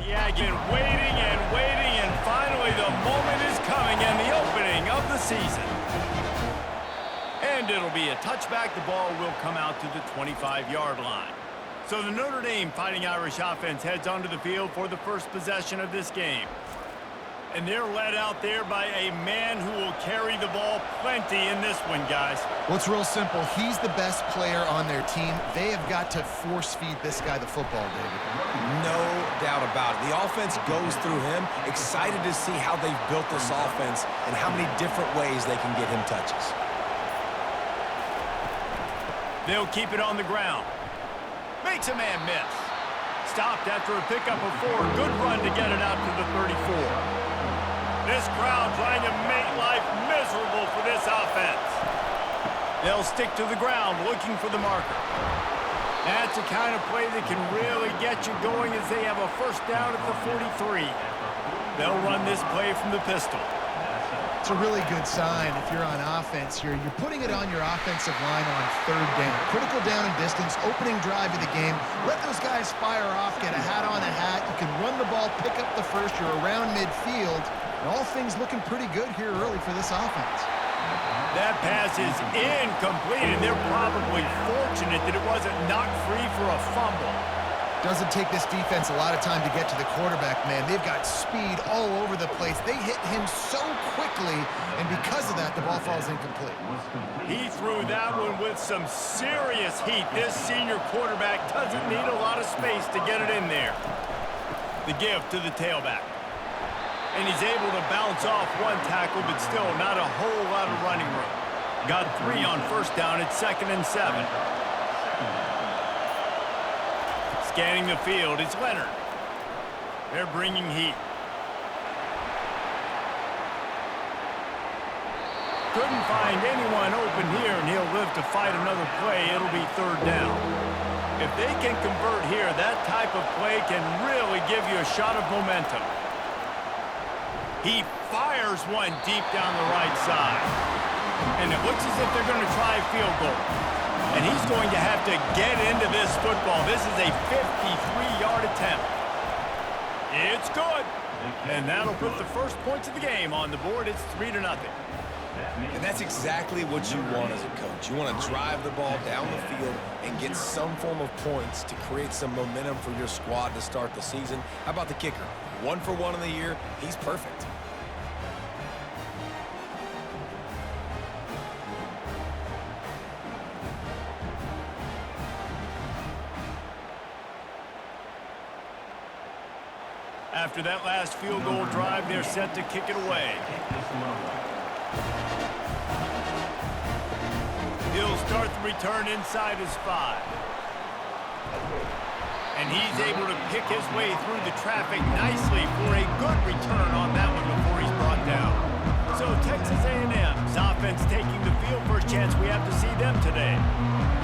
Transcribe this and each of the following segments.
Yeah, been waiting and waiting, and finally the moment is coming and the opening of the season. And it'll be a touchback. The ball will come out to the 25-yard line. So the Notre Dame Fighting Irish offense heads onto the field for the first possession of this game. And they're led out there by a man who will carry the ball plenty in this one, guys. Well, it's real simple. He's the best player on their team. They have got to force-feed this guy the football, David. No doubt about it. The offense goes through him. Excited to see how they've built this offense and how many different ways they can get him touches. They'll keep it on the ground. Makes a man miss. Stopped after a pickup of 4. Good run to get it out to the 34. This crowd trying to make life miserable for this offense. They'll stick to the ground looking for the marker. That's the kind of play that can really get you going as they have a first down at the 43. They'll run this play from the pistol. It's a really good sign if you're on offense here. You're putting it on your offensive line on third down. Critical down and distance, opening drive of the game. Let those guys fire off, get a hat on a hat. You can run the ball, pick up the first. You're around midfield. And all things looking pretty good here early for this offense. That pass is incomplete, and they're probably fortunate that it wasn't knocked free for a fumble. Doesn't take this defense a lot of time to get to the quarterback, man. They've got speed all over the place. They hit him so quickly, and because of that, the ball falls incomplete. He threw that one with some serious heat. This senior quarterback doesn't need a lot of space to get it in there. The give to the tailback. And he's able to bounce off one tackle, but still not a whole lot of running room. Got 3 on first down at 2nd and 7. Scanning the field, it's Leonard. They're bringing heat. Couldn't find anyone open here, and he'll live to fight another play. It'll be 3rd down. If they can convert here, that type of play can really give you a shot of momentum. He fires one deep down the right side. And it looks as if they're going to try a field goal. And he's going to have to get into this football. This is a 53-yard attempt. It's good. And that'll put the first points of the game on the board. It's 3-0. And that's exactly what you want as a coach. You want to drive the ball down the field and get some form of points to create some momentum for your squad to start the season. How about the kicker? 1 for 1 in the year. He's perfect. After that last field goal drive, they're set to kick it away. He'll start the return inside his 5. And he's able to pick his way through the traffic nicely for a good return on that one before he's brought down. So Texas A&M's offense taking the field. First chance we have to see them today.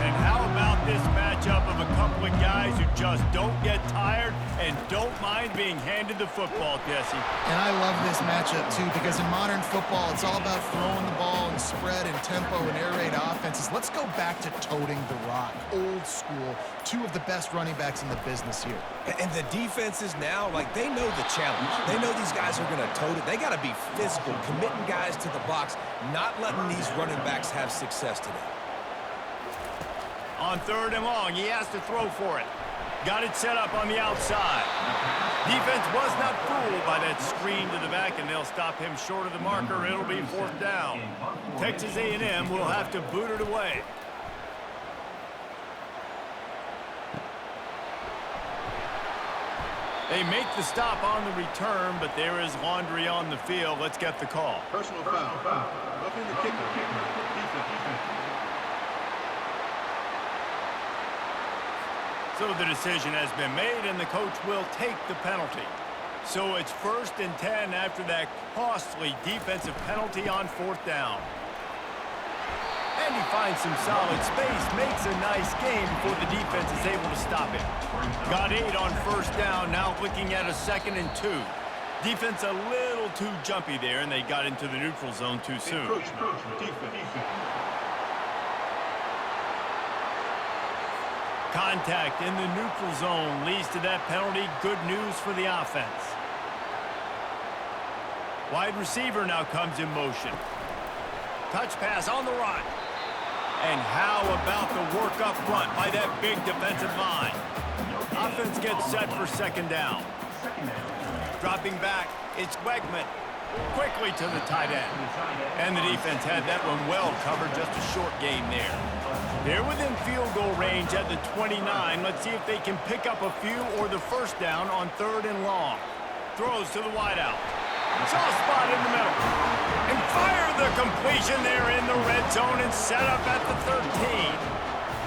And how about this matchup of a couple of guys who just don't get tired and don't mind being handed the football, Jesse? And I love this matchup, too, because in modern football, it's all about throwing the ball and spread and tempo and air raid offenses. Let's go back to toting the rock. Old school. 2 of the best running backs in the business here. And the defenses now, like, they know the challenge. They know these guys are going to tote it. They got to be physical, committing guys to the box, not letting these running backs have success today. On 3rd and long, he has to throw for it. Got it set up on the outside. Defense was not fooled by that screen to the back, and they'll stop him short of the marker. It'll be 4th down. Texas A&M will have to boot it away. They make the stop on the return, but there is laundry on the field. Let's get the call. Personal foul. Roughing the kicker. So the decision has been made, and the coach will take the penalty. So it's 1st and 10 after that costly defensive penalty on 4th down. And he finds some solid space, makes a nice game before the defense is able to stop him. Got 8 on 1st down, now looking at a 2nd and 2. Defense a little too jumpy there, and they got into the neutral zone too soon. Contact in the neutral zone leads to that penalty. Good news for the offense. Wide receiver now comes in motion. Touch pass on the run. And how about the work up front by that big defensive line? Offense gets set for second down. Dropping back, it's Wegman. Quickly to the tight end. And the defense had that one well covered, just a short game there. They're within field goal range at the 29. Let's see if they can pick up a few or the first down on 3rd and long. Throws to the wideout. Soft spot in the middle. And fire the completion there in the red zone and set up at the 13.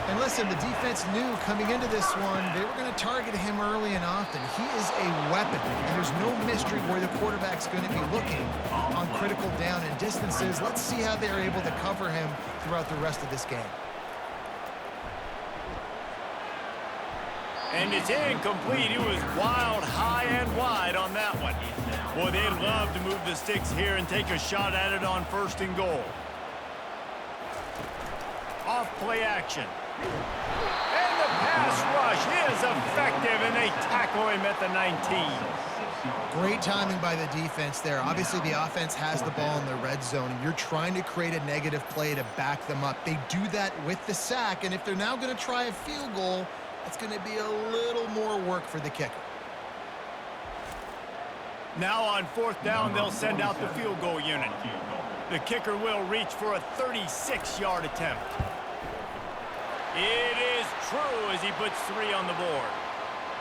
And listen, the defense knew coming into this one, they were going to target him early and often. He is a weapon, and there's no mystery where the quarterback's going to be looking on critical down and distances. Let's see how they're able to cover him throughout the rest of this game. And it's incomplete. He was wild, high and wide on that one. Boy, they'd love to move the sticks here and take a shot at it on 1st and goal. Off play action. And the pass rush is effective, and they tackle him at the 19. Great timing by the defense there. Obviously, the offense has the ball in the red zone, and you're trying to create a negative play to back them up. They do that with the sack, and if they're now going to try a field goal, it's going to be a little more work for the kicker. Now on 4th down, they'll send out the field goal unit. The kicker will reach for a 36-yard attempt. It is true as he puts 3 on the board.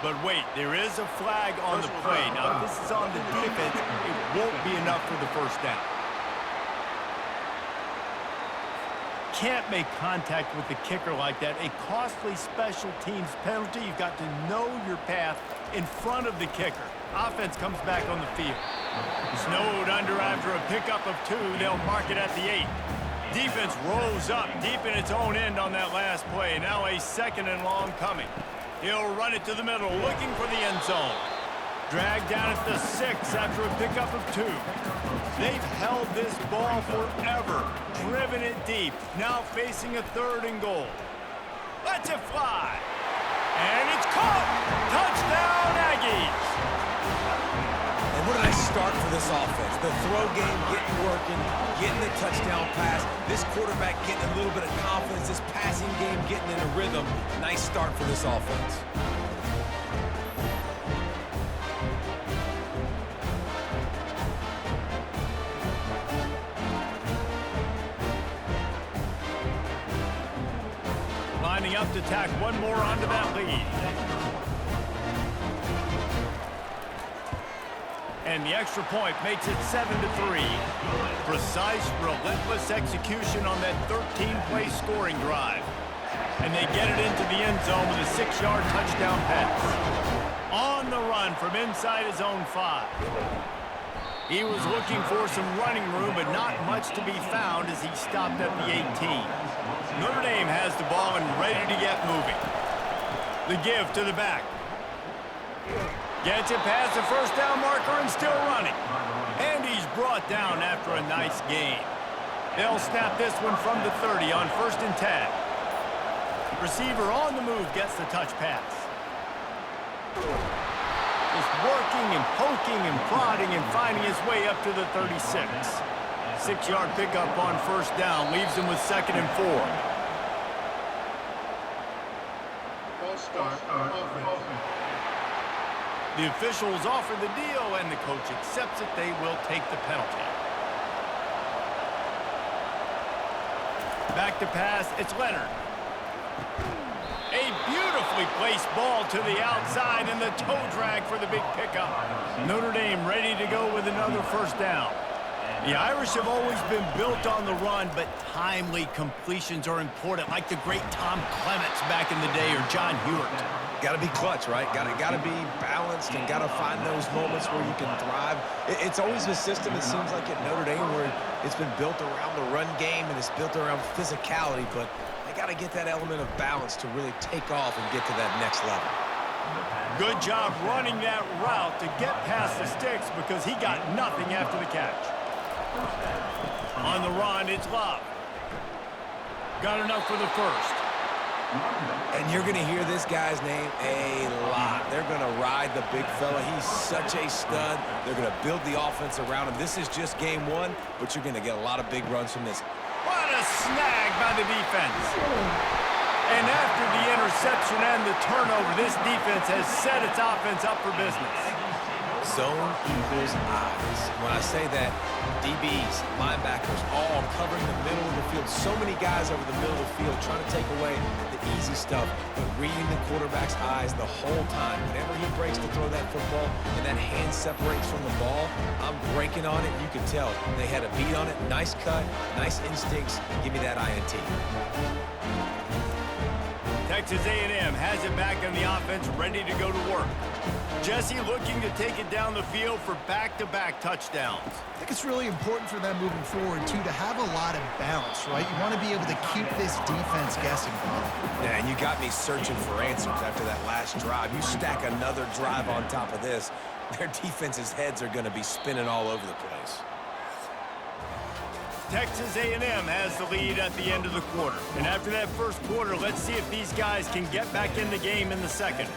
But wait, there is a flag on the play. Now, if this is on the defense, it won't be enough for the first down. Can't make contact with the kicker like that. A costly special teams penalty. You've got to know your path in front of the kicker. Offense comes back on the field. Snowed under after a pickup of 2. They'll mark it at the 8. Defense rolls up deep in its own end on that last play. Now a 2nd and long coming. He'll run it to the middle, looking for the end zone. Dragged down at the 6 after a pickup of 2. They've held this ball forever, driven it deep. Now facing a 3rd and goal. Lets it fly. And it's caught. Touchdown, Aggies. And what a nice start for this offense. The throw game getting working, getting the touchdown pass. This quarterback getting a little bit of confidence. This passing game getting in a rhythm. Nice start for this offense. Lining up to tack one more onto that lead. And the extra point makes it 7-3. Precise, relentless execution on that 13-play scoring drive. And they get it into the end zone with a 6-yard touchdown pass. On the run from inside his own 5. He was looking for some running room, but not much to be found as he stopped at the 18. Notre Dame has the ball and ready to get moving. The give to the back. Gets it past the first down marker and still running. And he's brought down after a nice gain. They'll snap this one from the 30 on 1st and 10. Receiver on the move gets the touch pass. Just working and poking and prodding and finding his way up to the 36. 6-yard pickup on 1st down leaves him with 2nd and 4. False start. Offense. The officials offer the deal, and the coach accepts it. They will take the penalty. Back to pass, it's Leonard. A beautifully placed ball to the outside, and the toe drag for the big pickup. Notre Dame ready to go with another 1st down. The Irish have always been built on the run, but timely completions are important, like the great Tom Clements back in the day or John Hewitt. Got to be clutch, right? Got to be balanced and got to find those moments where you can thrive. It's always a system, it seems like, at Notre Dame where it's been built around the run game and it's built around physicality, but they got to get that element of balance to really take off and get to that next level. Good job running that route to get past the sticks because he got nothing after the catch. On the run, it's Love. Got enough for the 1st. And you're going to hear this guy's name a lot. They're going to ride the big fella. He's such a stud. They're going to build the offense around him. This is just game one, but you're going to get a lot of big runs from this. What a snag by the defense. And after the interception and the turnover, this defense has set its offense up for business. Zone equals eyes. When I say that, DBs, linebackers, all covering the middle of the field. So many guys over the middle of the field trying to take away the easy stuff, but reading the quarterback's eyes the whole time. Whenever he breaks to throw that football and that hand separates from the ball, I'm breaking on it. You can tell they had a beat on it. Nice cut, nice instincts. Give me that INT. Texas A&M has it back on the offense, ready to go to work. Jesse looking to take it down the field for back-to-back touchdowns. I think it's really important for them moving forward, too, to have a lot of bounce, right? You want to be able to keep this defense guessing, Bob. Yeah, and you got me searching for answers after that last drive. You stack another drive on top of this, their defense's heads are going to be spinning all over the place. Texas A&M has the lead at the end of the quarter. And after that first quarter, let's see if these guys can get back in the game in the second.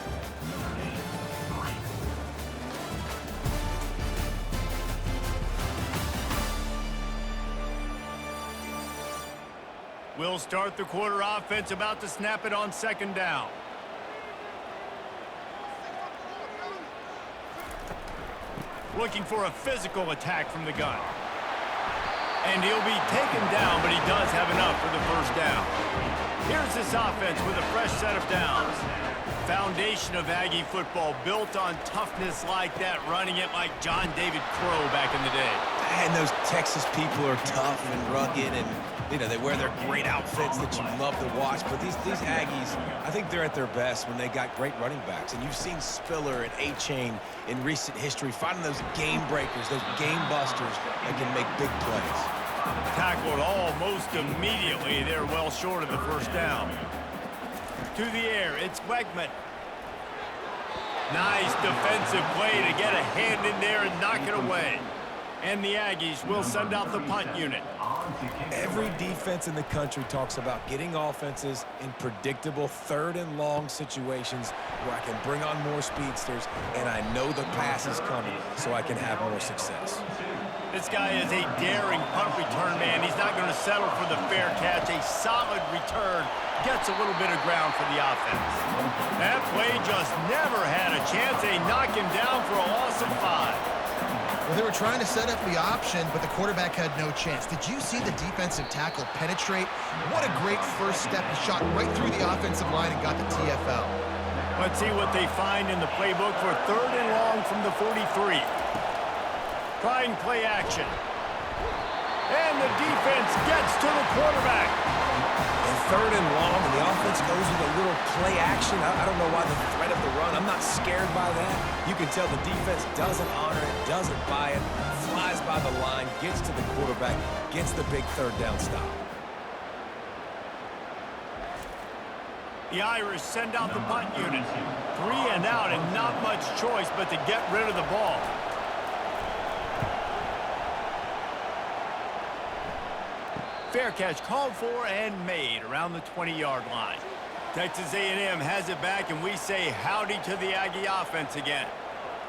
We'll start the quarter offense, about to snap it on second down. Looking for a physical attack from the gun. And he'll be taken down, but he does have enough for the first down. Here's this offense with a fresh set of downs. Foundation of Aggie football built on toughness like that, running it like John David Crow back in the day. And those Texas people are tough and rugged, and you know, they wear their great outfits that you love to watch. But these Aggies, I think they're at their best when they got great running backs. And you've seen Spiller and A-Chain in recent history finding those game breakers, those game busters that can make big plays. Tackled almost immediately. They're well short of the first down. To the air, it's Wegman. Nice defensive play to get a hand in there and knock it away. And the Aggies will send out the punt unit. Every defense in the country talks about getting offenses in predictable third and long situations where I can bring on more speedsters and I know the pass is coming so I can have more success. This guy is a daring punt return man. He's not going to settle for the fair catch. A solid return gets a little bit of ground for the offense. That play just never had a chance. They knock him down for a loss of 5. Well, they were trying to set up the option, but the quarterback had no chance. Did you see the defensive tackle penetrate? What a great first step. He shot right through the offensive line and got the TFL. Let's see what they find in the playbook for third and long from the 43. Trying play action. And the defense gets to the quarterback. And third and long, and the offense goes with a little play action. I don't know why the threat of the run. I'm not scared by that. You can tell the defense doesn't honor it, doesn't buy it, flies by the line, gets to the quarterback, gets the big third down stop. The Irish send out the punt unit. 3 and out and not much choice but to get rid of the ball. Fair catch called for and made around the 20-yard line. Texas A&M has it back, and we say howdy to the Aggie offense again.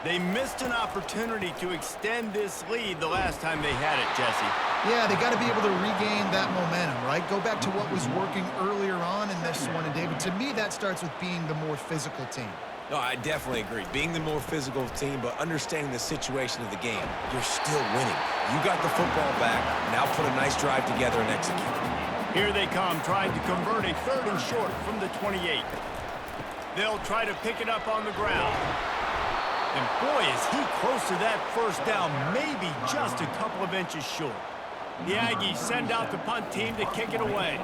They missed an opportunity to extend this lead the last time they had it, Jesse. Yeah, they got to be able to regain that momentum, right? Go back to what was working earlier on in this one. And, David, to me, that starts with being the more physical team. No, I definitely agree. Being the more physical team, but understanding the situation of the game. You're still winning. You got the football back. Now put a nice drive together and execute. Here they come, trying to convert a third and short from the 28. They'll try to pick it up on the ground. And boy, is he close to that first down, maybe just a couple of inches short. The Aggies send out the punt team to kick it away.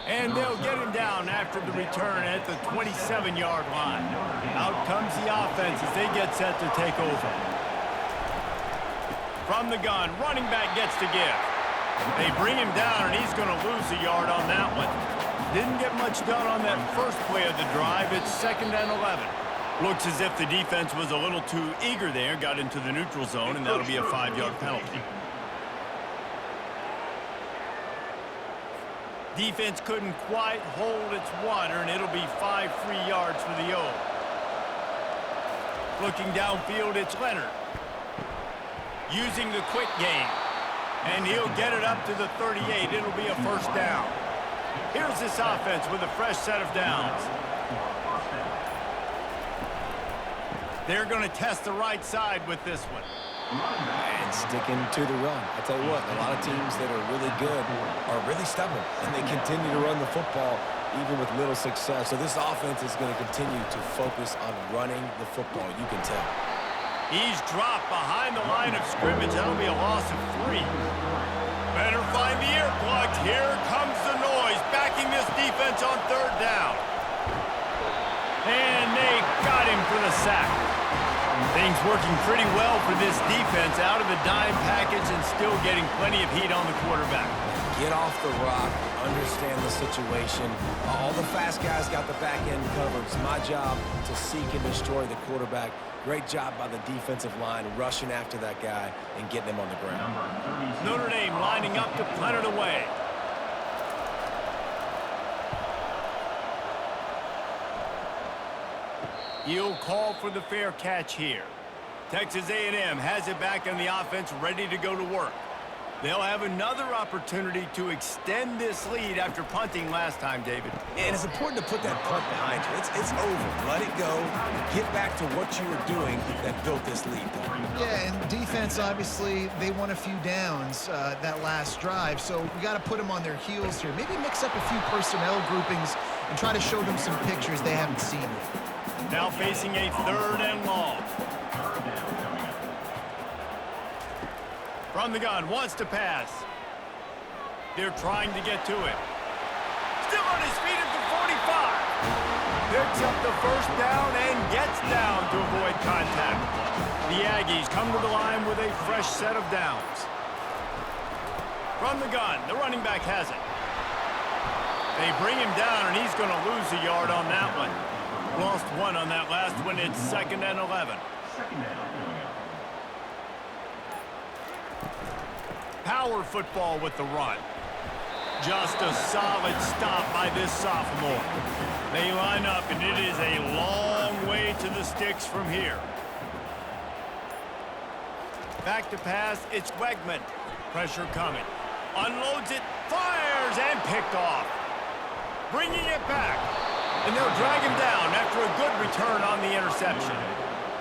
And they'll get him down after the return at the 27-yard line. Out comes the offense as they get set to take over. From the gun, running back gets to give. They bring him down, and he's going to lose a yard on that one. Didn't get much done on that first play of the drive. It's 2nd and 11. Looks as if the defense was a little too eager there, got into the neutral zone, and that'll be a 5-yard penalty. Defense couldn't quite hold its water, and it'll be 5 free yards for the O. Looking downfield, it's Leonard. Using the quick game. And he'll get it up to the 38. It'll be a first down. Here's this offense with a fresh set of downs. They're going to test the right side with this one. And sticking to the run. I tell you what, a lot of teams that are really good are really stubborn, and they continue to run the football even with little success. So this offense is going to continue to focus on running the football. You can tell. He's dropped behind the line of scrimmage. That'll be a loss of 3. Better find the earplugs. Here comes the noise, backing this defense on third down. And they got him for the sack. Things working pretty well for this defense, out of the dime package and still getting plenty of heat on the quarterback. Get off the rock, understand the situation. All the fast guys got the back end covered. It's my job to seek and destroy the quarterback. Great job by the defensive line, rushing after that guy and getting him on the ground. Notre Dame lining up to punt it away. He'll call for the fair catch here. Texas A&M has it back on the offense, ready to go to work. They'll have another opportunity to extend this lead after punting last time, David. And it's important to put that punt behind you. It's over. Let it go. Get back to what you were doing that built this lead. Yeah, and defense, obviously, they won a few downs that last drive, so we got to put them on their heels here. Maybe mix up a few personnel groupings and try to show them some pictures they haven't seen yet. Now facing a 3rd and long. From the gun, wants to pass. They're trying to get to it. Still on his feet at the 45. Picks up the first down and gets down to avoid contact. The Aggies come to the line with a fresh set of downs. From the gun, the running back has it. They bring him down, and he's going to lose a yard on that one. Lost 1 on that last one. It's 2nd and 11. Power football with the run. Just a solid stop by this sophomore. They line up, and it is a long way to the sticks from here. Back to pass, it's Wegman. Pressure coming. Unloads it, fires, and picked off. Bringing it back. And they'll drag him down after a good return on the interception.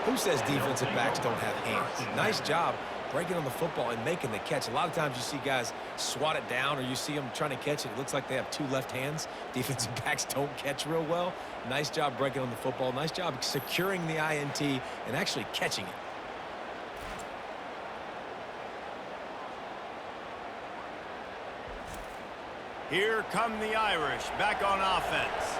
Who says defensive backs don't have hands? Nice job breaking on the football and making the catch. A lot of times you see guys swat it down, or you see them trying to catch it. It looks like they have 2 left hands. Defensive backs don't catch real well. Nice job breaking on the football. Nice job securing the INT and actually catching it. Here come the Irish back on offense.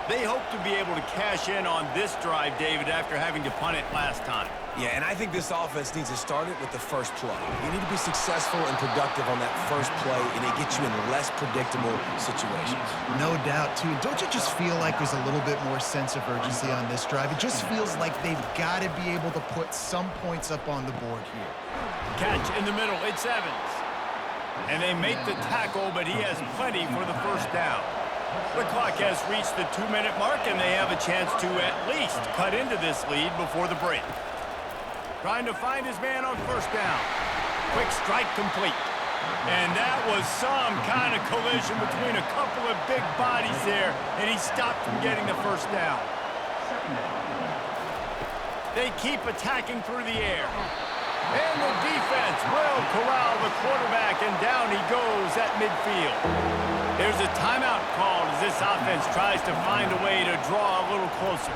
They hope to be able to cash in on this drive, David, after having to punt it last time. Yeah, and I think this offense needs to start it with the first play. You need to be successful and productive on that first play, and it gets you in less predictable situations. No doubt, too. Don't you just feel like there's a little bit more sense of urgency on this drive? It just feels like they've got to be able to put some points up on the board here. Catch in the middle, it's Evans. And they make the tackle, but he has plenty for the first down. The clock has reached the 2-minute mark, and they have a chance to at least cut into this lead before the break. Trying to find his man on first down. Quick strike complete. And that was some kind of collision between a couple of big bodies there, and he stopped from getting the first down. They keep attacking through the air. And the defense will corral the quarterback, and down he goes at midfield. There's a timeout called as this offense tries to find a way to draw a little closer.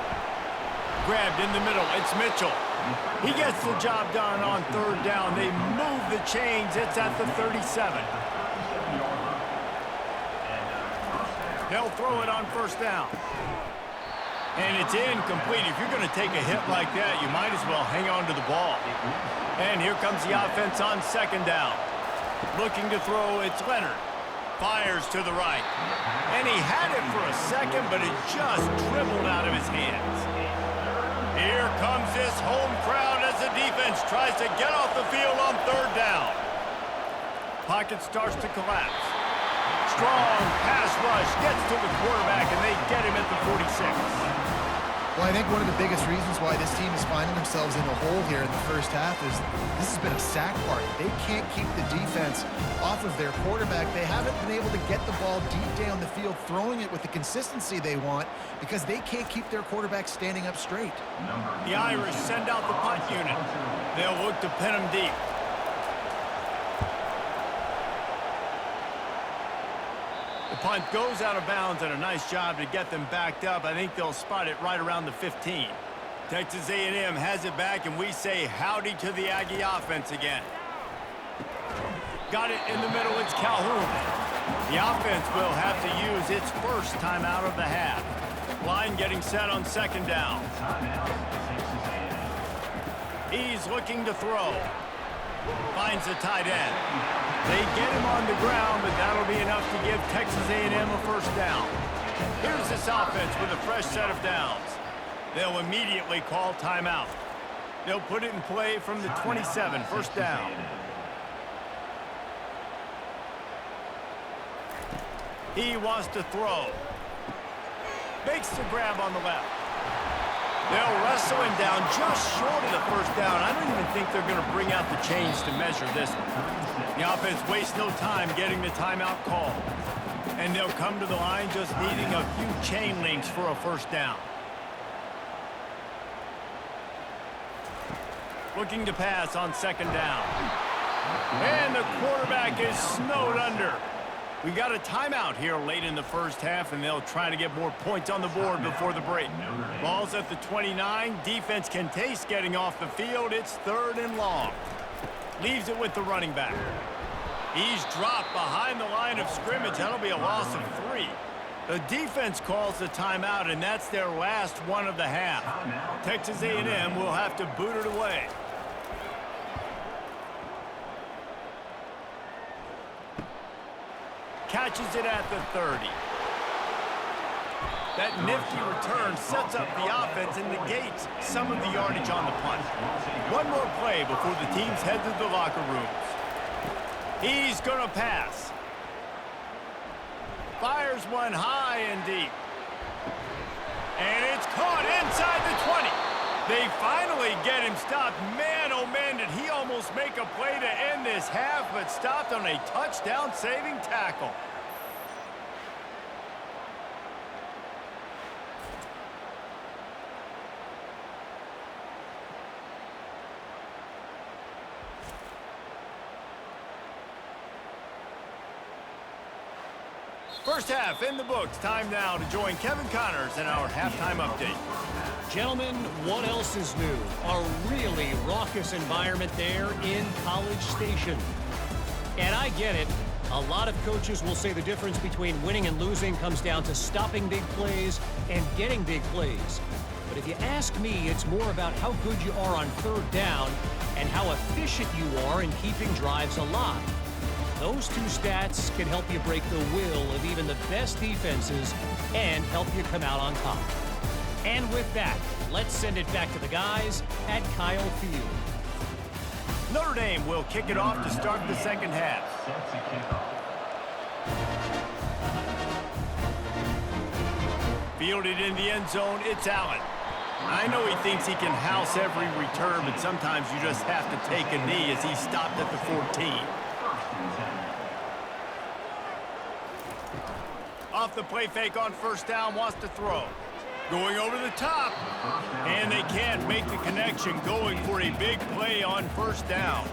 Grabbed in the middle, it's Mitchell. He gets the job done on third down. They move the chains. It's at the 37. They'll throw it on first down. And it's incomplete. If you're going to take a hit like that, you might as well hang on to the ball. And here comes the offense on second down. Looking to throw, it's Leonard. Fires to the right. And he had it for a second, but it just dribbled out of his hands. Here comes this home crowd as the defense tries to get off the field on third down. Pocket starts to collapse. Strong pass rush gets to the quarterback, and they get him at the 46. Well, I think one of the biggest reasons why this team is finding themselves in a hole here in the first half is this has been a sack party. They can't keep the defense off of their quarterback. They haven't been able to get the ball deep down the field, throwing it with the consistency they want because they can't keep their quarterback standing up straight. The Irish send out the punt unit. They'll look to pin him deep. The punt goes out of bounds, and a nice job to get them backed up. I think they'll spot it right around the 15. Texas A&M has it back, and we say howdy to the Aggie offense again. Got it in the middle, it's Calhoun. The offense will have to use its first timeout of the half. Line getting set on second down. He's looking to throw. Finds the tight end. They get him on the ground, but that'll be enough to give Texas A&M a first down. Here's this offense with a fresh set of downs. They'll immediately call timeout. They'll put it in play from the 27, first down. He wants to throw. Makes the grab on the left. They'll wrestle him down just short of the first down. I don't even think they're going to bring out the chains to measure this one. The offense wastes no time getting the timeout call. And they'll come to the line just needing a few chain links for a first down. Looking to pass on second down. And the quarterback is snowed under. We got a timeout here late in the first half, and they'll try to get more points on the board before the break. Ball's at the 29. Defense can taste getting off the field. It's third and long. Leaves it with the running back. He's dropped behind the line of scrimmage. That'll be a loss of 3. The defense calls the timeout, and that's their last one of the half. Texas A&M will have to boot it away. Catches it at the 30. That nifty return sets up the offense and negates some of the yardage on the punt. One more play before the teams head to the locker rooms. He's going to pass. Fires one high and deep. And it's caught inside the 20. They finally get him stopped. Man, oh man, did he almost make a play to end this half, but stopped on a touchdown-saving tackle. First half in the books. Time now to join Kevin Connors in our halftime update. Gentlemen, what else is new? A really raucous environment there in College Station. And I get it. A lot of coaches will say the difference between winning and losing comes down to stopping big plays and getting big plays. But if you ask me, it's more about how good you are on third down and how efficient you are in keeping drives alive. Those two stats can help you break the will of even the best defenses and help you come out on top. And with that, let's send it back to the guys at Kyle Field. Notre Dame will kick it off to start the second half. Fielded in the end zone, it's Allen. I know he thinks he can house every return, but sometimes you just have to take a knee as he stopped at the 14. Off the play fake on first down, wants to throw. Going over the top, and they can't make the connection, going for a big play on first down.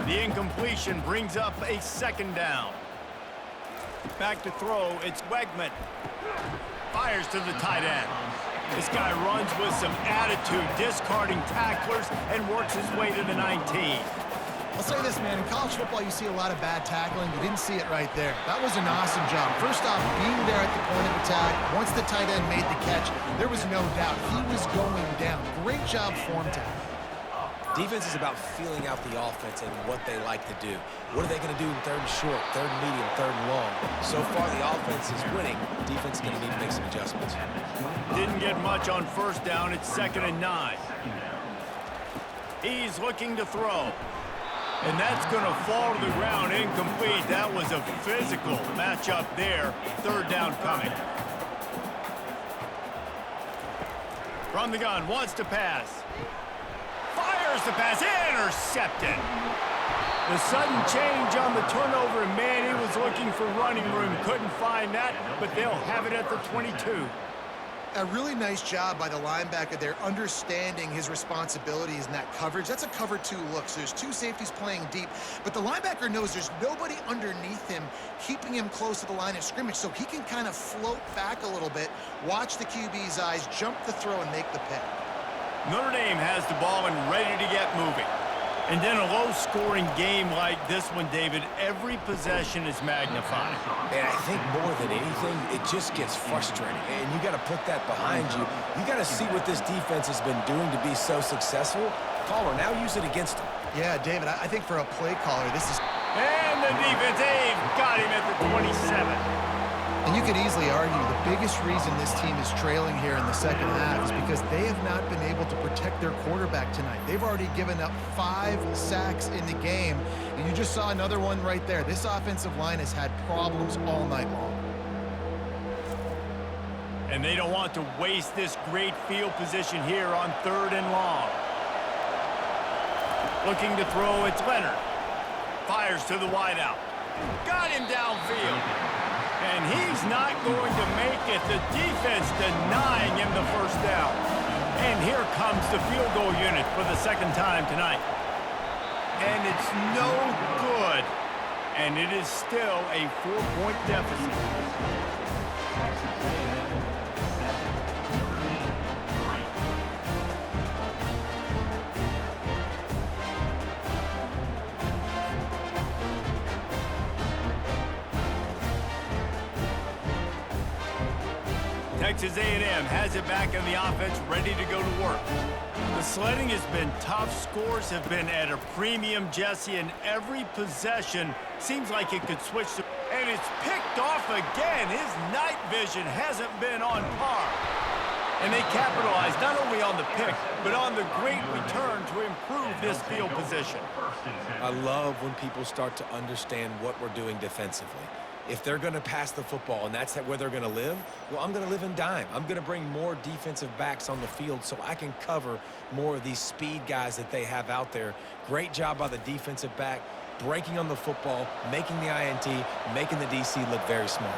The incompletion brings up a second down. Back to throw, it's Wegman. Fires to the tight end. This guy runs with some attitude, discarding tacklers, and works his way to the 19. I'll say this, man. In college football, you see a lot of bad tackling. You didn't see it right there. That was an awesome job. First off, being there at the point of attack. Once the tight end made the catch, there was no doubt he was going down. Great job form tackle. Defense is about feeling out the offense and what they like to do. What are they going to do in third and short, third and medium, third and long? So far, the offense is winning. Defense is going to need to make some adjustments. Didn't get much on first down. It's 2nd and 9. He's looking to throw. And that's going to fall to the ground incomplete. That was a physical matchup there. Third down coming. From the gun, wants to pass. Fires the pass, intercepted. The sudden change on the turnover, and man, he was looking for running room. Couldn't find that, but they'll have it at the 22. A really nice job by the linebacker there, understanding his responsibilities in that coverage. That's a cover 2 look, so there's 2 safeties playing deep, but the linebacker knows there's nobody underneath him keeping him close to the line of scrimmage, so he can kind of float back a little bit, watch the QB's eyes, jump the throw, and make the pick. Notre Dame has the ball and ready to get moving. And then a low-scoring game like this one, David, every possession is magnified. And I think more than anything, it just gets frustrating. And you got to put that behind you. You got to see what this defense has been doing to be so successful. Caller, now use it against them. Yeah, David, I think for a play caller, this is... And the defense, they've got him at the 27. And you could easily argue the biggest reason this team is trailing here in the second half is because they have not been able to protect their quarterback tonight. They've already given up 5 sacks in the game, and you just saw another one right there. This offensive line has had problems all night long. And they don't want to waste this great field position here on 3rd and long. Looking to throw, it's Leonard. Fires to the wideout. Got him downfield. And he's not going to make it. The defense denying him the first down. And here comes the field goal unit for the second time tonight. And it's no good. And it is still a 4-point deficit. Texas A&M has it back in the offense, ready to go to work. The sledding has been tough. Scores have been at a premium, Jesse, and every possession seems like it could switch. And it's picked off again. His night vision hasn't been on par. And they capitalize not only on the pick, but on the great return to improve this field position. I love when people start to understand what we're doing defensively. If they're going to pass the football and that's where they're going to live, well, I'm going to live in dime. I'm going to bring more defensive backs on the field so I can cover more of these speed guys that they have out there. Great job by the defensive back, breaking on the football, making the INT, making the DC look very smart.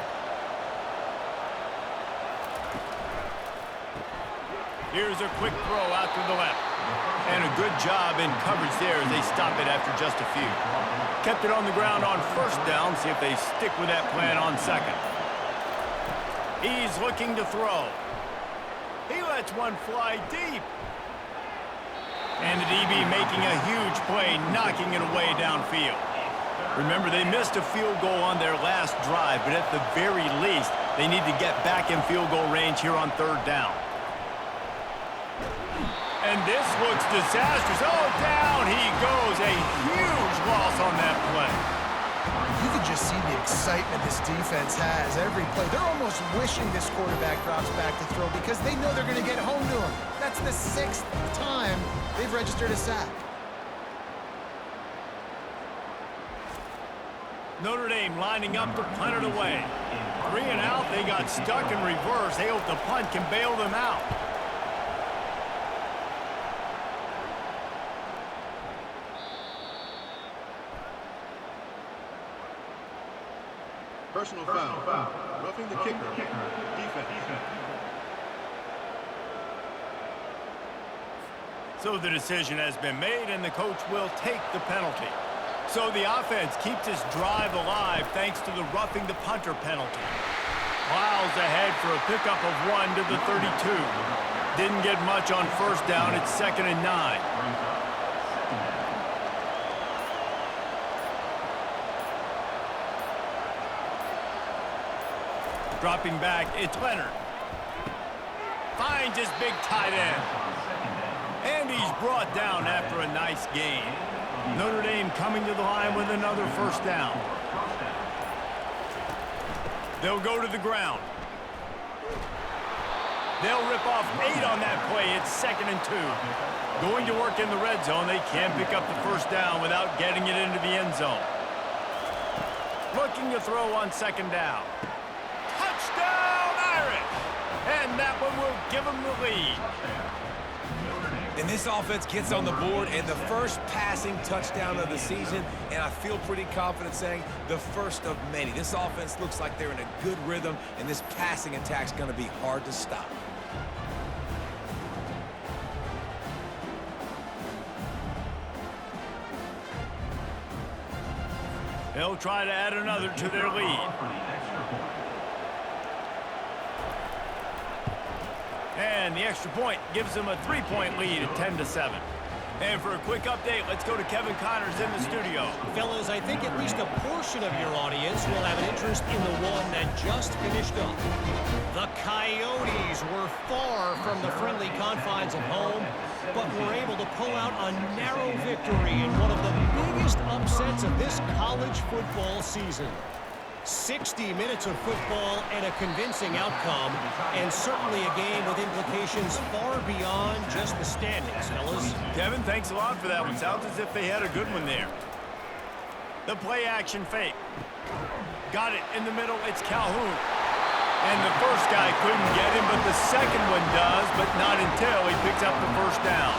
Here's a quick throw out to the left. And a good job in coverage there as they stop it after just a few. Kept it on the ground on first down. See if they stick with that plan on second. He's looking to throw. He lets one fly deep. And the DB making a huge play, knocking it away downfield. Remember, they missed a field goal on their last drive, but at the very least, they need to get back in field goal range here on 3rd down. And this looks disastrous. Oh, down he goes. A huge loss on that play. You can just see the excitement this defense has every play. They're almost wishing this quarterback drops back to throw because they know they're going to get home to him. That's the 6th time they've registered a sack. Notre Dame lining up to punt it away. 3 and out. They got stuck in reverse. They hope the punt can bail them out. Personal foul. Roughing the kicker. Defense. So the decision has been made, and the coach will take the penalty. So the offense keeps this drive alive thanks to the roughing the punter penalty. Plows ahead for a pickup of 1 to the 32. Didn't get much on first down. It's 2nd and 9. Dropping back, it's Leonard. Finds his big tight end. And he's brought down after a nice gain. Notre Dame coming to the line with another first down. They'll go to the ground. They'll rip off 8 on that play. It's 2nd and 2. Going to work in the red zone. They can pick up the first down without getting it into the end zone. Looking to throw on 2nd down. Touchdown, Irish! And that one will give them the lead. And this offense gets on the board, and the first passing touchdown of the season, and I feel pretty confident saying the first of many. This offense looks like they're in a good rhythm, and this passing attack's going to be hard to stop. They'll try to add another to their lead. And the extra point gives them a 3-point lead at 10-7. And for a quick update, let's go to Kevin Connors in the studio. Fellas, I think at least a portion of your audience will have an interest in the one that just finished up. The Coyotes were far from the friendly confines of home, but were able to pull out a narrow victory in one of the biggest upsets of this college football season. 60 minutes of football and a convincing outcome, and certainly a game with implications far beyond just the standings, fellas. Kevin, thanks a lot for that one. Sounds as if they had a good one there. The play action fake. Got it in the middle. It's Calhoun. And the first guy couldn't get him, but the second one does, but not until he picks up the first down.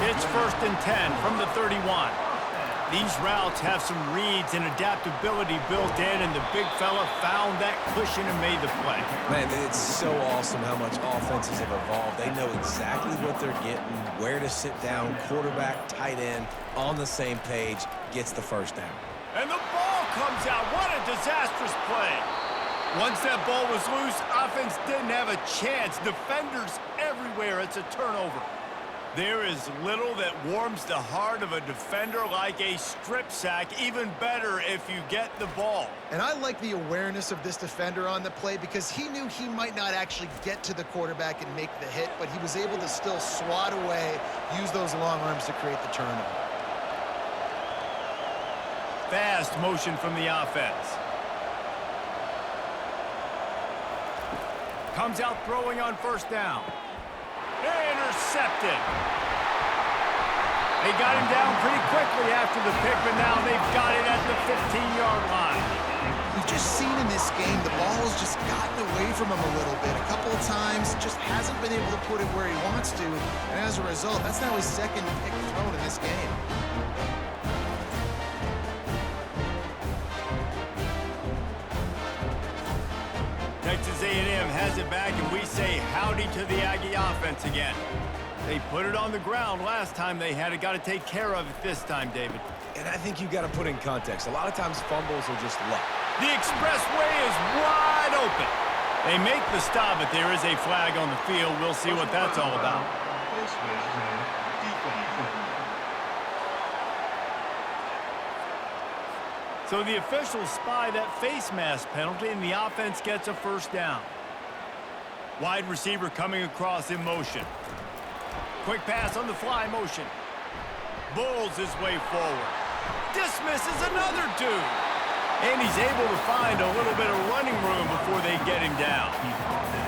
It's 1st and 10 from the 31. These routes have some reads and adaptability built in, and the big fella found that cushion and made the play. Man, it's so awesome how much offenses have evolved. They know exactly what they're getting, where to sit down, quarterback, tight end, on the same page, gets the first down. And the ball comes out. What a disastrous play. Once that ball was loose, offense didn't have a chance. Defenders everywhere. It's a turnover. There is little that warms the heart of a defender like a strip sack. Even better if you get the ball. And I like the awareness of this defender on the play because he knew he might not actually get to the quarterback and make the hit, but he was able to still swat away, use those long arms to create the turnover. Fast motion from the offense. Comes out throwing on 1st down. Intercepted. They got him down pretty quickly after the pick, but now they've got it at the 15-yard line. We've just seen in this game the ball has just gotten away from him a little bit. A couple of times, just hasn't been able to put it where he wants to, and as a result, that's now his 2nd pick thrown in this game. Texas A&M has it back, and we say howdy to the Aggie offense again. They put it on the ground last time they had it. Got to take care of it this time, David. And I think you've got to put in context. A lot of times fumbles are just luck. The expressway is wide open. They make the stop, but there is a flag on the field. We'll see what that's all about. So the officials spy that face mask penalty, and the offense gets a first down. Wide receiver coming across in motion. Quick pass on the fly motion. Bulls his way forward. Dismisses another dude. And he's able to find a little bit of running room before they get him down.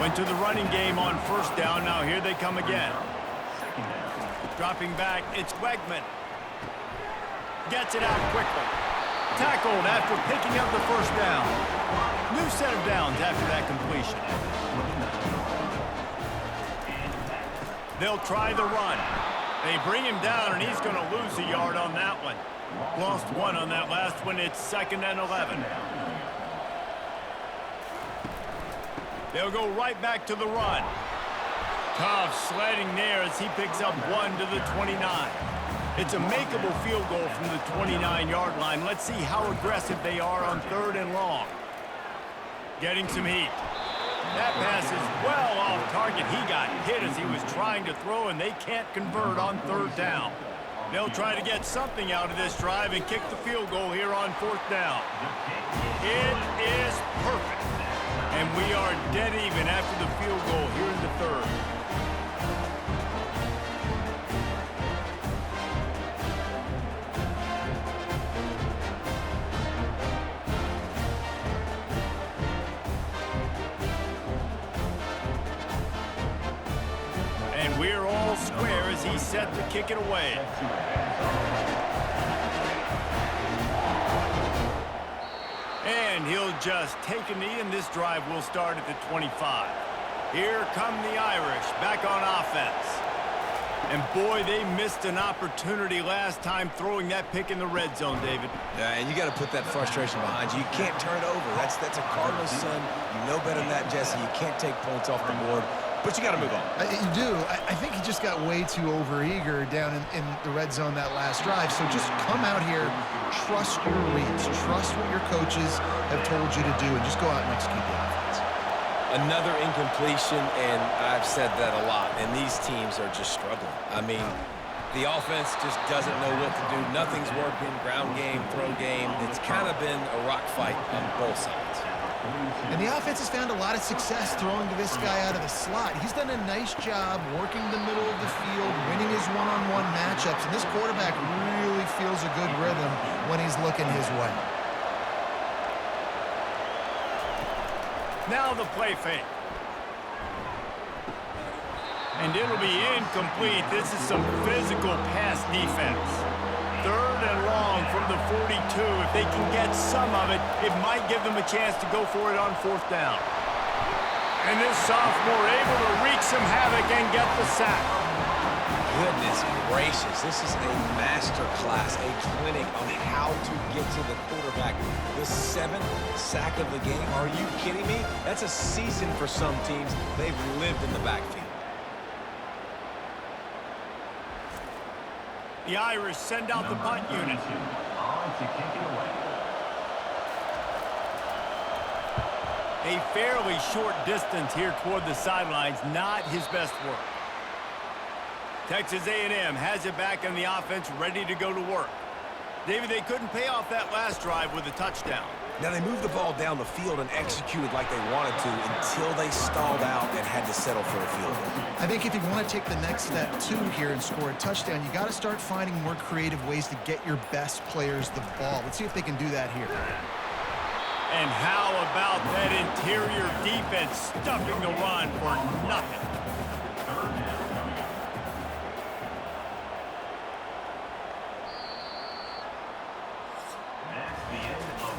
Went to the running game on 1st down. Now here they come again. Dropping back, it's Wegman. Gets it out quickly. Tackled after picking up the first down. New set of downs after that completion. They'll try the run. They bring him down, and he's going to lose a yard on that one. Lost 1 on that last one. It's 2nd and 11. They'll go right back to the run. Tough sledding there as he picks up 1 to the 29. It's a makeable field goal from the 29-yard line. Let's see how aggressive they are on 3rd and long. Getting some heat. That pass is well off target. He got hit as he was trying to throw, and they can't convert on 3rd down. They'll try to get something out of this drive and kick the field goal here on 4th down. It is perfect. And we are dead even after the field goal here in the 3rd. we're all square as he's set to kick it away. And he'll just take a knee, and this drive will start at the 25. Here come the Irish back on offense. And boy, they missed an opportunity last time throwing that pick in the red zone, David. Yeah, and you got to put that frustration behind you. You can't turn it over. That's a Cardinals son. You know better than that, Jesse. You can't take points off the board, but you got to move on. You do. I think he just got way too overeager down in the red zone that last drive. So just come out here, trust your reads, trust what your coaches have told you to do, and just go out and execute the offense. Another incompletion, and I've said that a lot, and these teams are just struggling. I mean, the offense just doesn't know what to do. Nothing's working, ground game, throw game. It's kind of been a rock fight on both sides. And the offense has found a lot of success throwing to this guy out of the slot. He's done a nice job working the middle of the field, winning his one-on-one matchups, and this quarterback really feels a good rhythm when he's looking his way. Now the play fake. And it'll be incomplete. This is some physical pass defense. 3rd and long from the 42. If they can get some of it, it might give them a chance to go for it on 4th down. And this sophomore able to wreak some havoc and get the sack. Goodness gracious, this is a master class, a clinic on how to get to the quarterback. The 7th sack of the game, are you kidding me? That's a season for some teams. They've lived in the backfield. The Irish send out the punt unit. A fairly short distance here toward the sidelines, not his best work. Texas A&M has it back in the offense, ready to go to work. David, they couldn't pay off that last drive with a touchdown. Now, they moved the ball down the field and executed like they wanted to until they stalled out and had to settle for a field goal. I think if you want to take the next step, too, here and score a touchdown, you got to start finding more creative ways to get your best players the ball. Let's see if they can do that here. And how about that interior defense stuffing the run for nothing?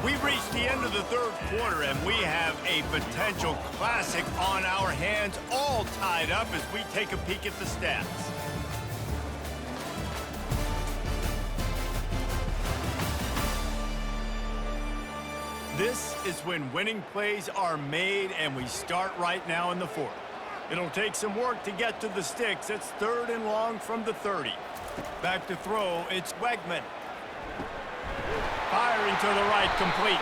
We've reached the end of the 3rd quarter, and we have a potential classic on our hands, all tied up as we take a peek at the stats. This is when winning plays are made, and we start right now in the 4th. It'll take some work to get to the sticks. It's 3rd and long from the 30. Back to throw, it's Wegman. Firing to the right, complete.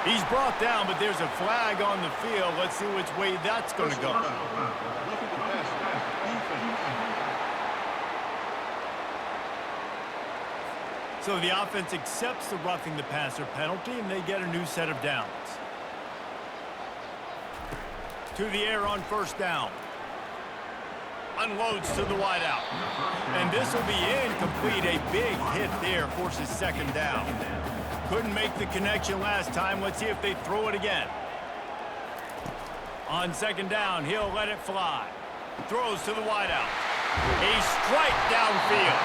He's brought down, but there's a flag on the field. Let's see which way that's going to go. So the offense accepts the roughing the passer penalty, and they get a new set of downs. To the air on 1st down. Unloads to the wideout. And this will be incomplete. A big hit there forces 2nd down. Couldn't make the connection last time. Let's see if they throw it again. On 2nd down, he'll let it fly. Throws to the wideout. A strike downfield.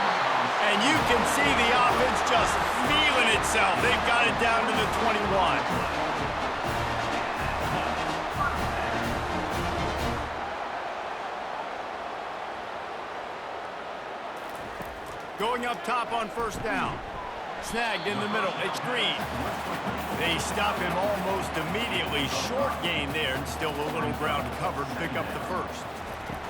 And you can see the offense just feeling itself. They've got it down to the 21. Going up top on 1st down. Snagged in the middle. It's Green. They stop him almost immediately. Short gain there, and still a little ground to cover to pick up the 1st.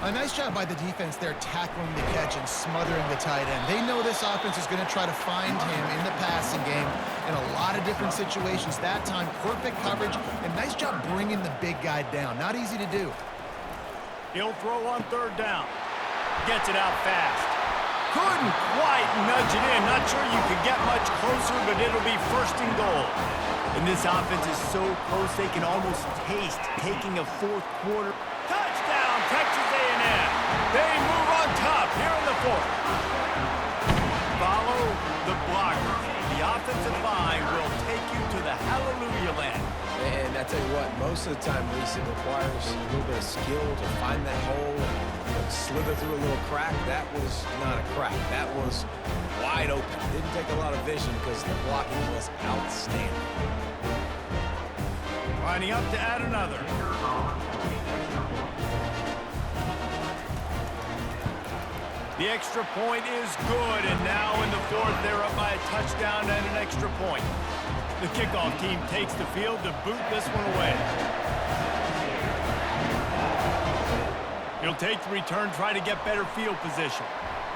A nice job by the defense there, tackling the catch and smothering the tight end. They know this offense is going to try to find him in the passing game in a lot of different situations. That time, perfect coverage, and nice job bringing the big guy down. Not easy to do. He'll throw on 3rd down. Gets it out fast. Couldn't quite nudge it in. Not sure you could get much closer, but it'll be 1st and goal. And this offense is so close they can almost taste taking a 4th quarter. Touchdown, Texas A&M. They move on top here in the 4th. Follow the blocker. The offensive line will take you to the hallelujah land. And I tell you what, most of the time, Reese, it requires a little bit of skill to find that hole and slither through a little crack. That was not a crack. That was wide open. Didn't take a lot of vision because the blocking was outstanding. Lining up to add another. The extra point is good, and now in the fourth, they're up by a touchdown and an extra point. The kickoff team takes the field to boot this one away. He'll take the return, try to get better field position.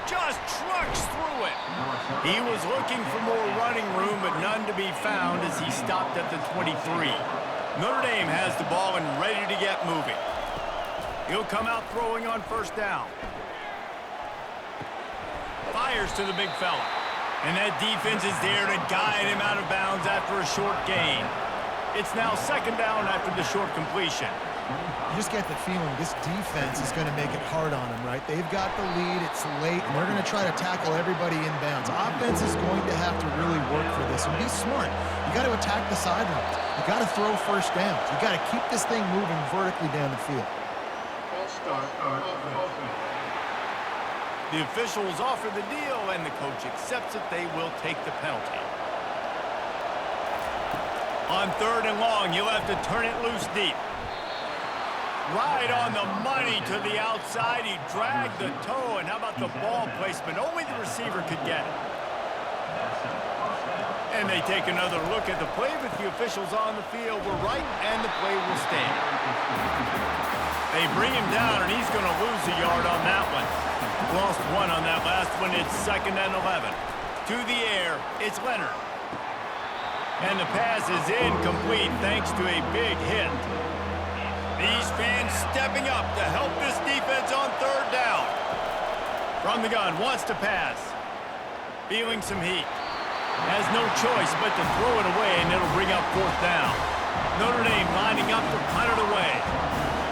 Just trucks through it. He was looking for more running room, but none to be found as he stopped at the 23. Notre Dame has the ball and ready to get moving. He'll come out throwing on first down. Fires to the big fella. And that defense is there to guide him out of bounds after a short gain. It's now second down after the short completion. You just get the feeling this defense is going to make it hard on them, right? They've got the lead, it's late, and they're going to try to tackle everybody in bounds. Offense is going to have to really work for this and be smart. You got to attack the sidelines. You got to throw first downs. You got to keep this thing moving vertically down the field. The officials offer the deal, and the coach accepts it. They will take the penalty. On third and long, you'll have to turn it loose deep. Right on the money to the outside. He dragged the toe, and how about the ball placement? Only the receiver could get it. And they take another look at the play, but the officials on the field were right, and the play will stand. They bring him down, and he's going to lose a yard on that one. Lost one on that last one. It's second and 11. To the air, it's Leonard. And the pass is incomplete thanks to a big hit. These fans stepping up to help this defense on third down. From the gun, wants to pass. Feeling some heat. Has no choice but to throw it away, and it'll bring up fourth down. Notre Dame lining up to punt it away.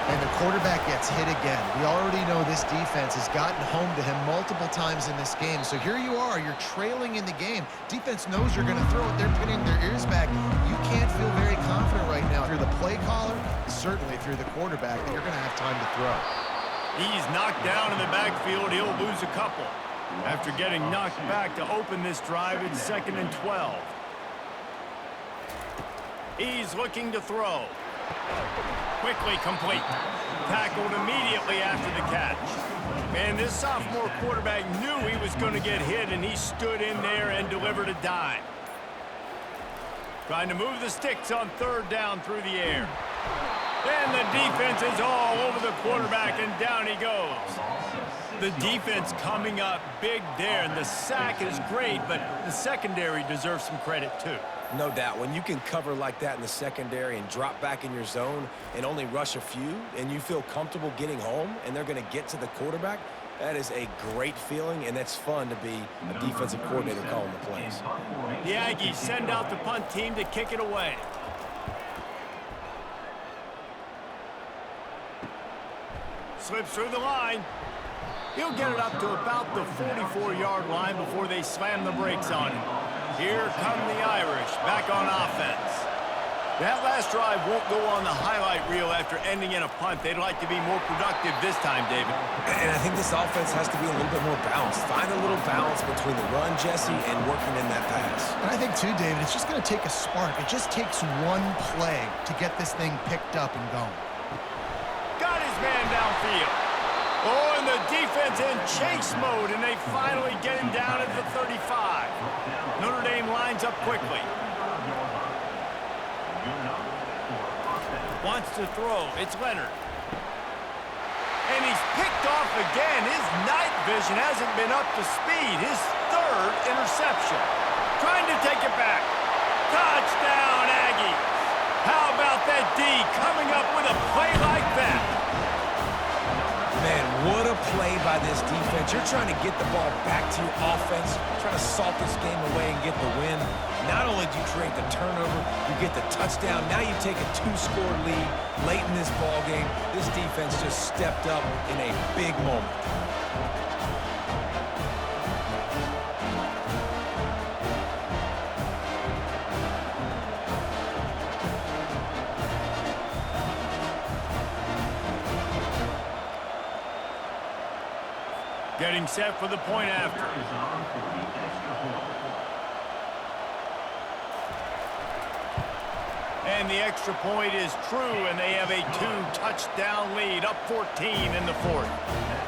And the quarterback gets hit again. We already know this defense has gotten home to him multiple times in this game. So here you are, you're trailing in the game. Defense knows you're going to throw it. They're pinning their ears back. You can't feel very confident right now through the play caller, certainly through the quarterback, that you're going to have time to throw. He's knocked down in the backfield. He'll lose a couple. After getting knocked back to open this drive, it's second and 12. He's looking to throw. Quickly complete. Tackled immediately after the catch. Man, this sophomore quarterback knew he was going to get hit, and he stood in there and delivered a dime. Trying to move the sticks on third down through the air. And the defense is all over the quarterback, and down he goes. The defense coming up big there, and the sack is great, but the secondary deserves some credit too. No doubt. When you can cover like that in the secondary and drop back in your zone and only rush a few, and you feel comfortable getting home and they're going to get to the quarterback, that is a great feeling, and it's fun to be a defensive coordinator calling the plays. The Aggies send out the punt team to kick it away. Slips through the line. He'll get it up to about the 44-yard line before they slam the brakes on him. Here come the Irish, back on offense. That last drive won't go on the highlight reel after ending in a punt. They'd like to be more productive this time, David. And I think this offense has to be a little bit more balanced. Find a little balance between the run, Jesse, and working in that pass. And I think, too, David, it's just going to take a spark. It just takes one play to get this thing picked up and going. Got his man downfield. Oh, and the defense in chase mode, and they finally get him down at the 35. Notre Dame lines up quickly. Wants to throw. It's Leonard. And he's picked off again. His night vision hasn't been up to speed. His third interception. Trying to take it back. Touchdown, Aggies. How about that D coming up with a play like that? Man, what a play by this defense. You're trying to get the ball back to your offense, trying to salt this game away and get the win. Not only do you create the turnover, you get the touchdown. Now you take a 2-score lead late in this ball game. This defense just stepped up in a big moment. Getting set for the point after. And the extra point is true, and they have a 2-touchdown lead, up 14 in the fourth.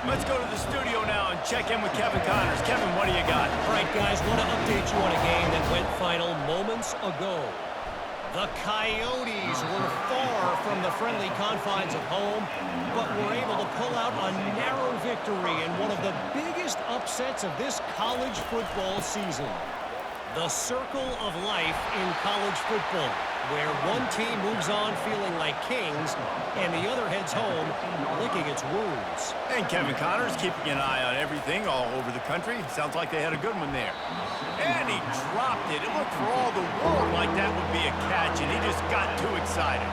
Let's go to the studio now and check in with Kevin Connors. Kevin, what do you got? All right, guys, want to update you on a game that went final moments ago. The Coyotes were far from the friendly confines of home, but were able to pull out a narrow victory in one of the biggest upsets of this college football season. The circle of life in college football, where one team moves on feeling like kings and the other heads home licking its wounds. And Kevin Connors keeping an eye on everything all over the country. Sounds like they had a good one there. And he dropped it. It looked for all the world like that would be a catch, and he just got too excited.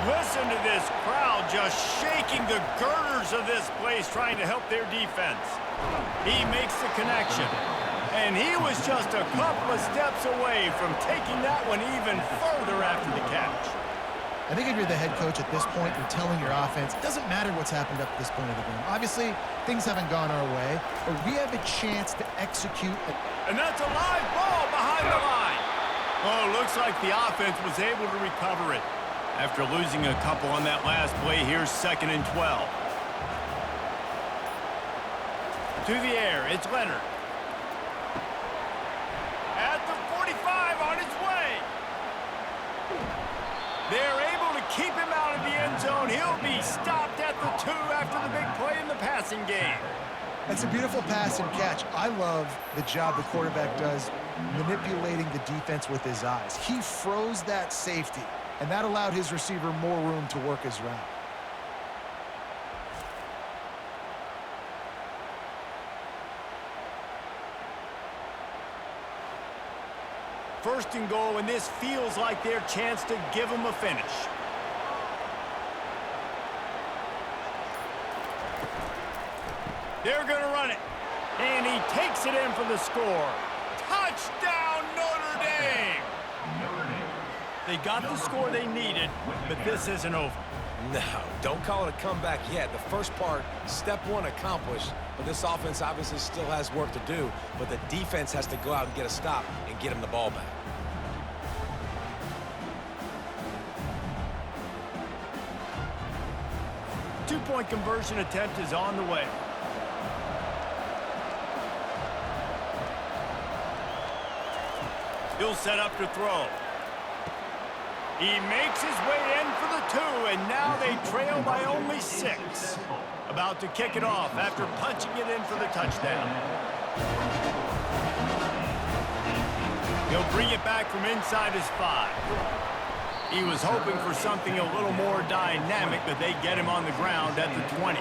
Listen to this crowd just shaking the girders of this place, trying to help their defense. He makes the connection. And he was just a couple of steps away from taking that one even further after the catch. I think if you're the head coach at this point, you're telling your offense, it doesn't matter what's happened up to this point of the game. Obviously, things haven't gone our way, but we have a chance to execute. And that's a live ball behind the line. Oh, looks like the offense was able to recover it. After losing a couple on that last play, here's 2nd and 12. To the air, it's Leonard. At the 45 on his way. They're able to keep him out of the end zone. He'll be stopped at the 2 after the big play in the passing game. That's a beautiful pass and catch. I love the job the quarterback does manipulating the defense with his eyes. He froze that safety, and that allowed his receiver more room to work his route. First and goal, and this feels like their chance to give them a finish. They're going to run it. And he takes it in for the score. Touchdown, Notre Dame! They got the score they needed, but this isn't over. No, don't call it a comeback yet. The first part, step one accomplished, but this offense obviously still has work to do, but the defense has to go out and get a stop and get him the ball back. Two-point conversion attempt is on the way. He'll set up to throw. He makes his way in for the 2, and now they trail by only 6. About to kick it off after punching it in for the touchdown. He'll bring it back from inside his 5. He was hoping for something a little more dynamic, but they get him on the ground at the 20.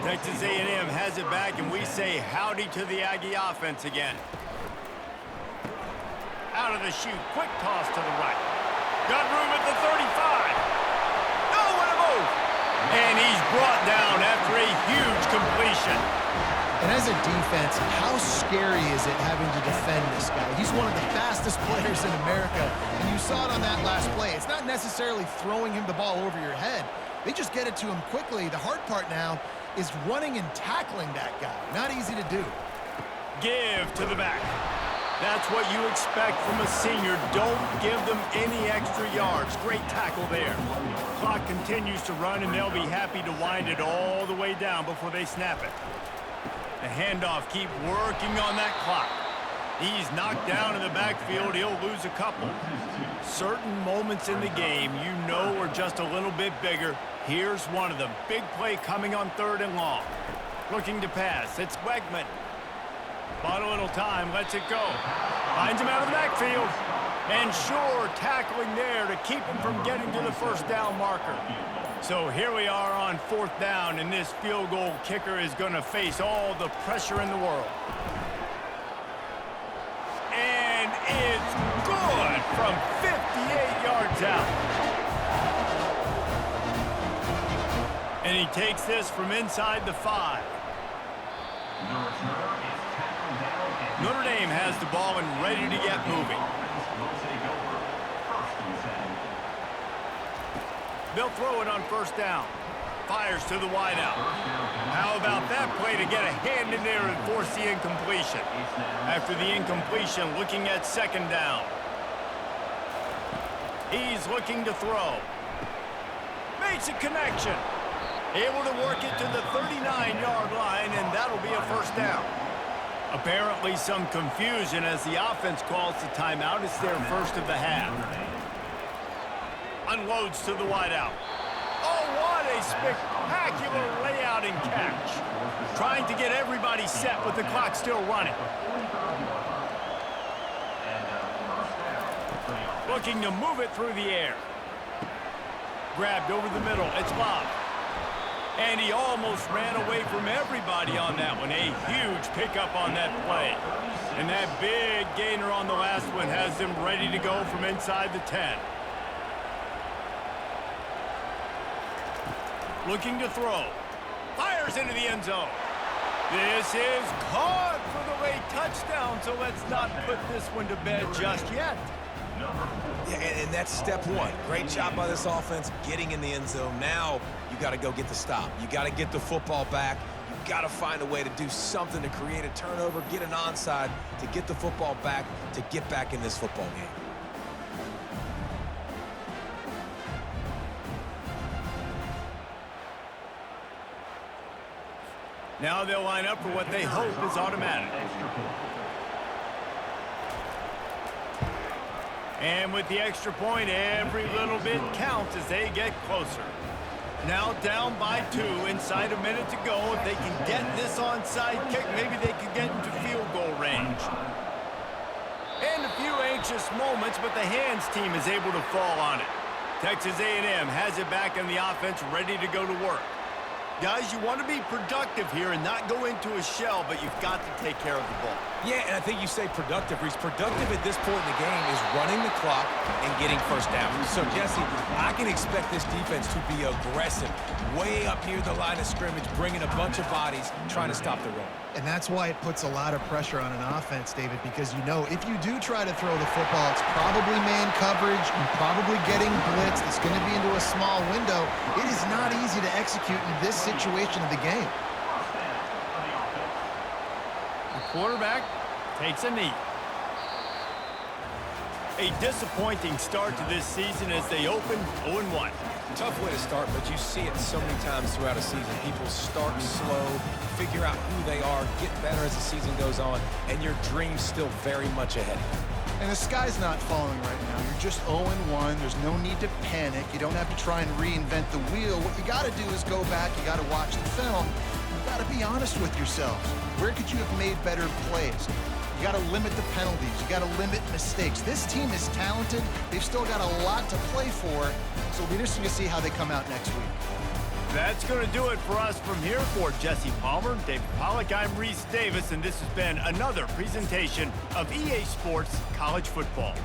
Texas A&M has it back, and we say howdy to the Aggie offense again. Out of the chute, quick toss to the right. Got room at the 35. Oh, what a move! And he's brought down after a huge completion. And as a defense, how scary is it having to defend this guy? He's one of the fastest players in America, and you saw it on that last play. It's not necessarily throwing him the ball over your head. They just get it to him quickly. The hard part now is running and tackling that guy. Not easy to do. Give to the back. That's what you expect from a senior. Don't give them any extra yards. Great tackle there. Clock continues to run, and they'll be happy to wind it all the way down before they snap it. The handoff, keep working on that clock. He's knocked down in the backfield. He'll lose a couple. Certain moments in the game you know are just a little bit bigger. Here's one of them. Big play coming on 3rd and long. Looking to pass. It's Wegman. Bought a little time, lets it go. Finds him out of the backfield. And sure, tackling there to keep him from getting to the first down marker. So here we are on 4th down, and this field goal kicker is going to face all the pressure in the world. And it's good from 58 yards out. And he takes this from inside the 5. Notre Dame has the ball and ready to get moving. They'll throw it on 1st down. Fires to the wideout. How about that that play to get a hand in there and force the incompletion. After the incompletion, looking at second down. He's looking to throw. Makes a connection. Able to work it to the 39-yard line, and that'll be a first down. Apparently some confusion as the offense calls the timeout. It's their first of the half. Unloads to the wideout. Oh, what a spectacular layout and catch. Trying to get everybody set with the clock still running. Looking to move it through the air. Grabbed over the middle. It's Bob. And he almost ran away from everybody on that one. A huge pickup on that play. And that big gainer on the last one has them ready to go from inside the 10. Looking to throw. Fires into the end zone. This is caught for the late touchdown, so let's not put this one to bed just yet. Yeah, and that's step one. Great job by this offense getting in the end zone. Now you got to go get the stop. You got to get the football back. You got to find a way to do something to create a turnover, get an onside, to get the football back, to get back in this football game. Now they'll line up for what they hope is automatic. And with the extra point, every little bit counts as they get closer. Now down by 2, inside a minute to go. If they can get this onside kick, maybe they could get into field goal range. And a few anxious moments, but the hands team is able to fall on it. Texas A&M has it back in the offense, ready to go to work. Guys, you want to be productive here and not go into a shell, but you've got to take care of the ball. Yeah, and I think you say productive, Reese. Productive at this point in the game is running the clock and getting first down. So, Jesse, I can expect this defense to be aggressive, way up near the line of scrimmage, bringing a bunch of bodies, trying to stop the run. And that's why it puts a lot of pressure on an offense, David, because you know if you do try to throw the football, it's probably man coverage, you're probably getting blitzed, it's going to be into a small window. It is not easy to execute in this situation of the game. The quarterback takes a knee. A disappointing start to this season as they open 0-1. Tough way to start, but you see it so many times throughout a season. People start slow, figure out who they are, get better as the season goes on, and your dream's still very much ahead. And the sky's not falling right now. You're just 0-1. There's no need to panic. You don't have to try and reinvent the wheel. What you got to do is go back. You got to watch the film. You got to be honest with yourselves. Where could you have made better plays? You got to limit the penalties. You got to limit mistakes. This team is talented. They've still got a lot to play for. So it'll be interesting to see how they come out next week. That's going to do it for us from here. For Jesse Palmer, David Pollack, I'm Reese Davis, and this has been another presentation of EA Sports College Football.